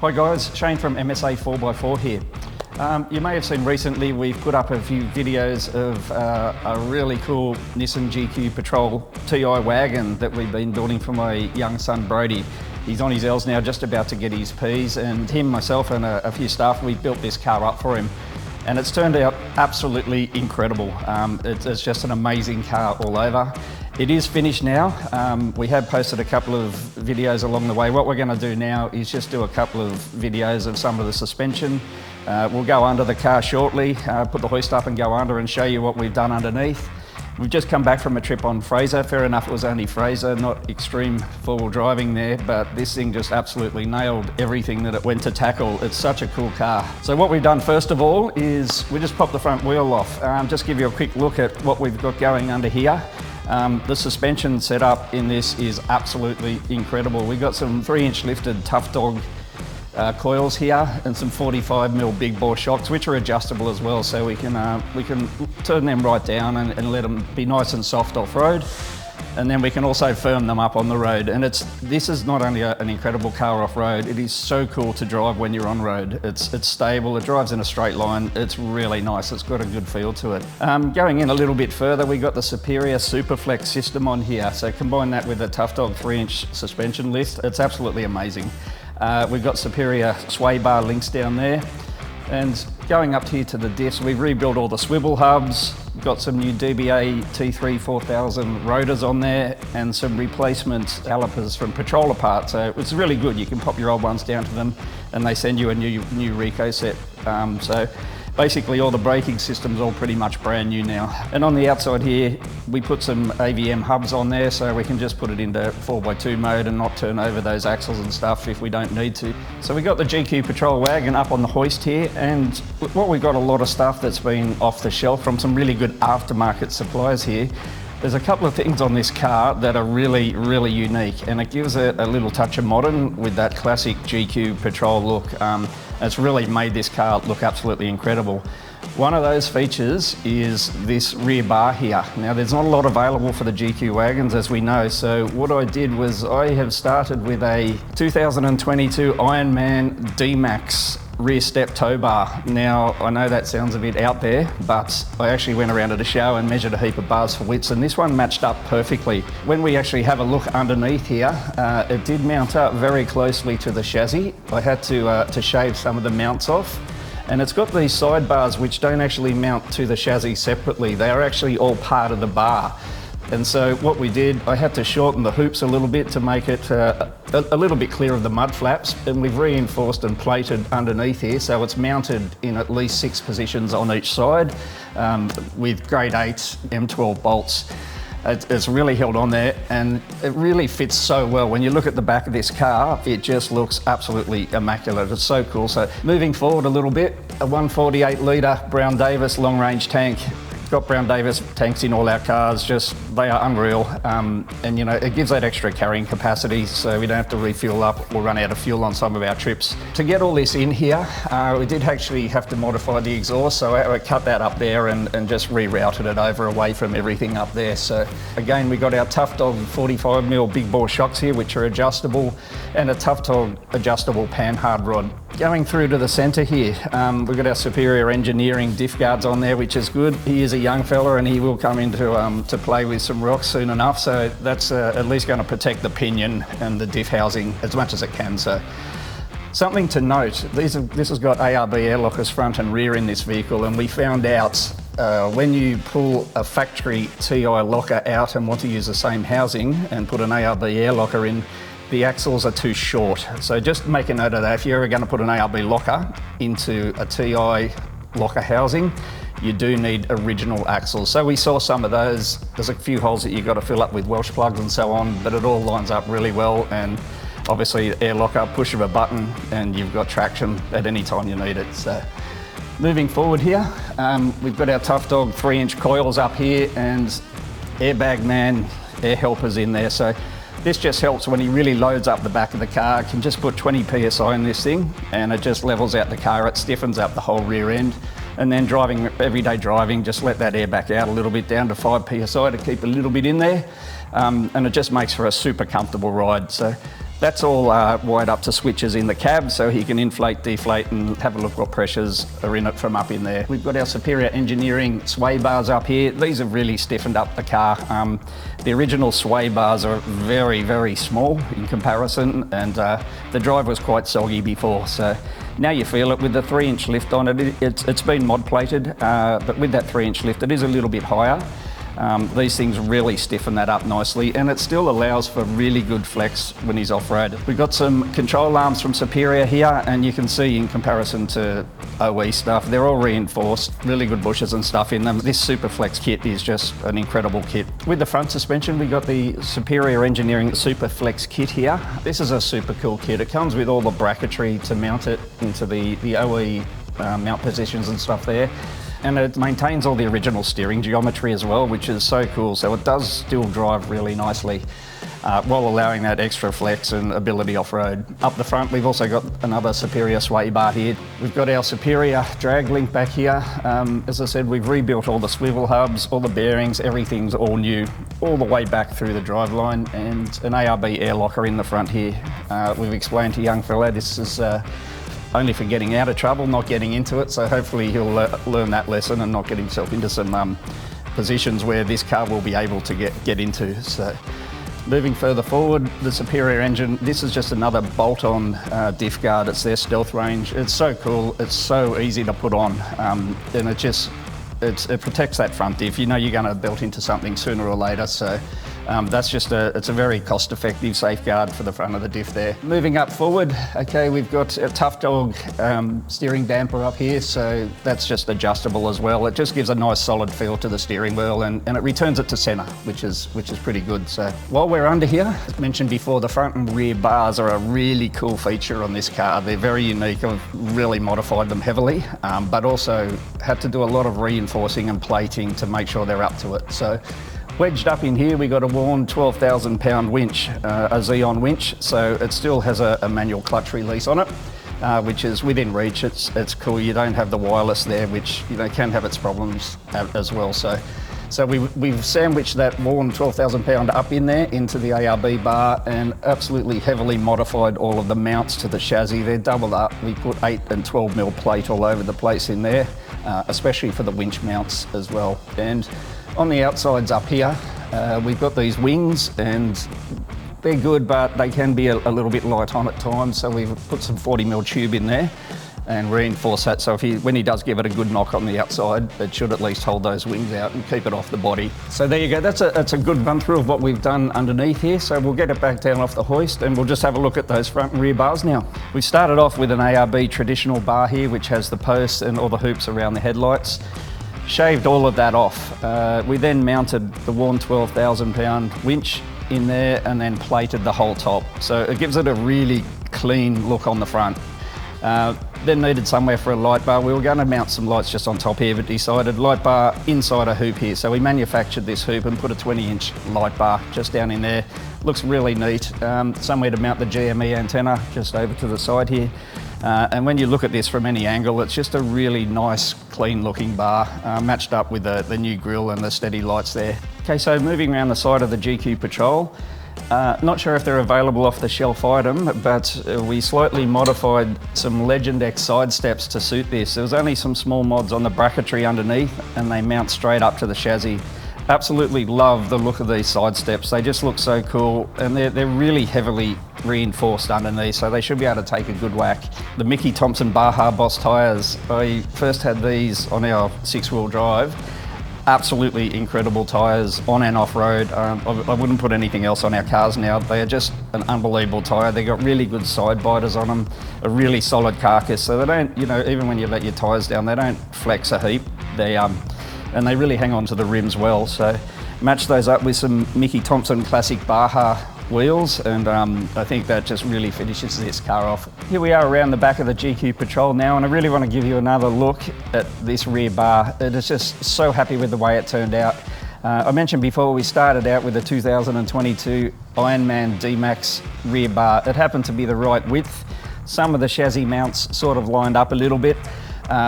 Hi guys, Shane from MSA 4x4 here. You may have seen recently we've put up a few videos of a really cool Nissan GQ Patrol TI wagon that we've been building for my young son Brody. He's on his L's now, just about to get his P's, and him, myself and a few staff, we built this car up for him. And it's turned out absolutely incredible. It's just an amazing car all over. It is finished now. We have posted a couple of videos along the way. What we're going to do now is just do a couple of videos of some of the suspension. We'll go under the car shortly, put the hoist up and go under and show you what we've done underneath. We've just come back from a trip on Fraser. Fair enough, it was only Fraser, not extreme four-wheel driving there, but this thing just absolutely nailed everything that it went to tackle. It's such a cool car. So what we've done first of all is we just popped the front wheel off. Just give you a quick look at what we've got going under here. The suspension setup in this is absolutely incredible. We've got some 3-inch lifted Tough Dog coils here and some 45mm big bore shocks, which are adjustable as well, so we can turn them right down and let them be nice and soft off-road. And then we can also firm them up on the road. And this is not only an incredible car off-road, it is so cool to drive when you're on road. It's stable, it drives in a straight line, it's really nice, it's got a good feel to it. Going in a little bit further, we got the Superior Superflex system on here. So combine that with a Tough Dog 3-inch suspension lift, it's absolutely amazing. We've got Superior sway bar links down there. And going up here to the diffs, we've rebuilt all the swivel hubs, got some new DBA T3 4000 rotors on there and some replacement calipers from Patroller parts. So it's really good. You can pop your old ones down to them and they send you a new Rico set. So basically all the braking system's all pretty much brand new now. And on the outside here, we put some AVM hubs on there so we can just put it into 4x2 mode and not turn over those axles and stuff if we don't need to. So we got the GQ Patrol wagon up on the hoist here, and what we've got a lot of stuff that's been off the shelf from some really good aftermarket suppliers here. There's a couple of things on this car that are really, really unique, and it gives it a little touch of modern with that classic GQ Patrol look. It's really made this car look absolutely incredible. One of those features is this rear bar here. Now there's not a lot available for the GQ wagons, as we know, so what I did was I have started with a 2022 Ironman D-Max rear step tow bar. Now, I know that sounds a bit out there, but I actually went around at a show and measured a heap of bars for widths, and this one matched up perfectly. When we actually have a look underneath here, it did mount up very closely to the chassis. I had to shave some of the mounts off, and it's got these sidebars which don't actually mount to the chassis separately. They are actually all part of the bar. And so what we did, I had to shorten the hoops a little bit to make it a little bit clear of the mud flaps, and we've reinforced and plated underneath here, so it's mounted in at least 6 positions on each side with grade 8 M12 bolts. It's really held on there, and it really fits so well. When you look at the back of this car, it just looks absolutely immaculate. It's so cool. So moving forward a little bit, a 148 litre Brown Davis long range tank. Got Brown Davis tanks in all our cars, they are unreal. And you know, it gives that extra carrying capacity so we don't have to refuel up or run out of fuel on some of our trips. To get all this in here, we did actually have to modify the exhaust, so I cut that up there and just rerouted it over away from everything up there. So again, we got our Tough Dog 45mm big bore shocks here, which are adjustable, and a Tough Dog adjustable pan hard rod. Going through to the centre here, we've got our Superior Engineering diff guards on there, which is good. He is a young fella and he will come into to play with some rocks soon enough, so that's at least going to protect the pinion and the diff housing as much as it can. So something to note, this has got ARB air lockers front and rear in this vehicle, and we found out when you pull a factory TI locker out and want to use the same housing and put an ARB air locker in, the axles are too short. So just make a note of that. If you're ever going to put an ARB locker into a TI locker housing, you do need original axles. So we saw some of those. There's a few holes that you've got to fill up with Welsh plugs and so on, but it all lines up really well, and obviously air locker, push of a button, and you've got traction at any time you need it. So moving forward here, we've got our Tough Dog 3-inch coils up here and airbag man air helpers in there. So this just helps when he really loads up the back of the car. Can just put 20 PSI in this thing and it just levels out the car. It stiffens up the whole rear end. And then everyday driving, just let that air back out a little bit down to 5 PSI to keep a little bit in there. And it just makes for a super comfortable ride. So That's all wired up to switches in the cab, so he can inflate, deflate, and have a look what pressures are in it from up in there. We've got our Superior Engineering sway bars up here. These have really stiffened up the car. The original sway bars are very, very small in comparison, and the drive was quite soggy before. So now you feel it with the 3-inch lift on it. It's been mod plated, but with that 3-inch lift, it is a little bit higher. These things really stiffen that up nicely, and it still allows for really good flex when he's off-road. We've got some control arms from Superior here, and you can see in comparison to OE stuff, they're all reinforced, really good bushes and stuff in them. This Superflex kit is just an incredible kit. With the front suspension, we got the Superior Engineering Superflex kit here. This is a super cool kit. It comes with all the bracketry to mount it into the OE mount positions and stuff there. And it maintains all the original steering geometry as well, which is so cool. So it does still drive really nicely while allowing that extra flex and ability off-road. Up the front, we've also got another Superior sway bar here. We've got our Superior drag link back here. As I said, we've rebuilt all the swivel hubs, all the bearings, everything's all new, all the way back through the driveline, and an ARB air locker in the front here. We've explained to young fella this is only for getting out of trouble, not getting into it. So hopefully he'll learn that lesson and not get himself into some positions where this car will be able to get into. So moving further forward, the Superior engine, this is just another bolt-on diff guard. It's their stealth range. It's so cool. It's so easy to put on, and it protects that front diff. You know you're going to belt into something sooner or later, so that's just it's a very cost-effective safeguard for the front of the diff there. Moving up forward, okay, we've got a Tough Dog steering damper up here, so that's just adjustable as well. It just gives a nice solid feel to the steering wheel, and it returns it to center, which is pretty good. So while we're under here, as mentioned before, the front and rear bars are a really cool feature on this car. They're very unique. I've really modified them heavily, but also had to do a lot of reinforcing and plating to make sure they're up to it. So wedged up in here, we got a Warn 12,000 pound winch, a Xeon winch, so it still has a manual clutch release on it, which is within reach. It's cool. You don't have the wireless there, which can have its problems as well. So we've sandwiched that Warn 12,000 pound up in there into the ARB bar and absolutely heavily modified all of the mounts to the chassis. They're doubled up. We put 8 and 12 mil plate all over the place in there, especially for the winch mounts as well. And on the outsides up here, we've got these wings, and they're good, but they can be a little bit light on at times. So we've put some 40 mil tube in there and reinforce that. So when he does give it a good knock on the outside, it should at least hold those wings out and keep it off the body. So there you go. That's a good run through of what we've done underneath here. So we'll get it back down off the hoist, and we'll just have a look at those front and rear bars now. We started off with an ARB traditional bar here, which has the posts and all the hoops around the headlights. Shaved all of that off. We then mounted the Warn 12,000 pound winch in there and then plated the whole top. So it gives it a really clean look on the front. Then needed somewhere for a light bar. We were going to mount some lights just on top here, but decided light bar inside a hoop here. So we manufactured this hoop and put a 20-inch light bar just down in there. Looks really neat. Somewhere to mount the GME antenna just over to the side here. And when you look at this from any angle, it's just a really nice, clean looking bar, matched up with the new grille and the steady lights there. Okay, so moving around the side of the GQ Patrol, not sure if they're available off the shelf item, but we slightly modified some Legend X side steps to suit this. There was only some small mods on the bracketry underneath, and they mount straight up to the chassis. Absolutely love the look of these side steps. They just look so cool, and they're really heavily reinforced underneath, so they should be able to take a good whack. The Mickey Thompson Baja Boss tyres, I first had these on our 6-wheel drive. Absolutely incredible tyres on and off-road. I wouldn't put anything else on our cars now. They are just an unbelievable tyre. They've got really good side biters on them, a really solid carcass, so they don't, even when you let your tyres down, they don't flex a heap. And they really hang on to the rims well. So match those up with some Mickey Thompson Classic Baja wheels, and I think that just really finishes this car off. Here we are around the back of the GQ Patrol now, and I really want to give you another look at this rear bar. It is just so happy with the way it turned out. I mentioned before we started out with a 2022 Ironman D-Max rear bar. It happened to be the right width. Some of the chassis mounts sort of lined up a little bit.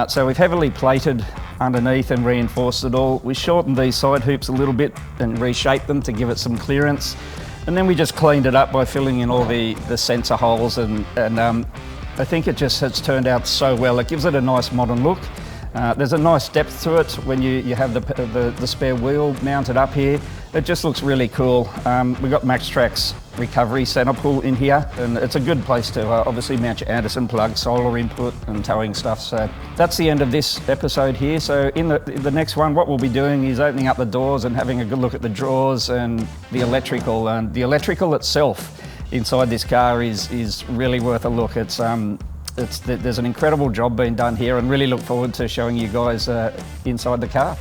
So we've heavily plated underneath and reinforced it all. We shortened these side hoops a little bit and reshaped them to give it some clearance. And then we just cleaned it up by filling in all the sensor holes, and I think it just has turned out so well. It gives it a nice modern look. There's a nice depth to it when you have the spare wheel mounted up here. It just looks really cool. We've got MaxTrax recovery center pull in here, and it's a good place to obviously mount your Anderson plug, solar input and towing stuff. So that's the end of this episode here. So in the next one, what we'll be doing is opening up the doors and having a good look at the drawers and the electrical. And the electrical itself inside this car is really worth a look. There's an incredible job being done here, and really look forward to showing you guys inside the car.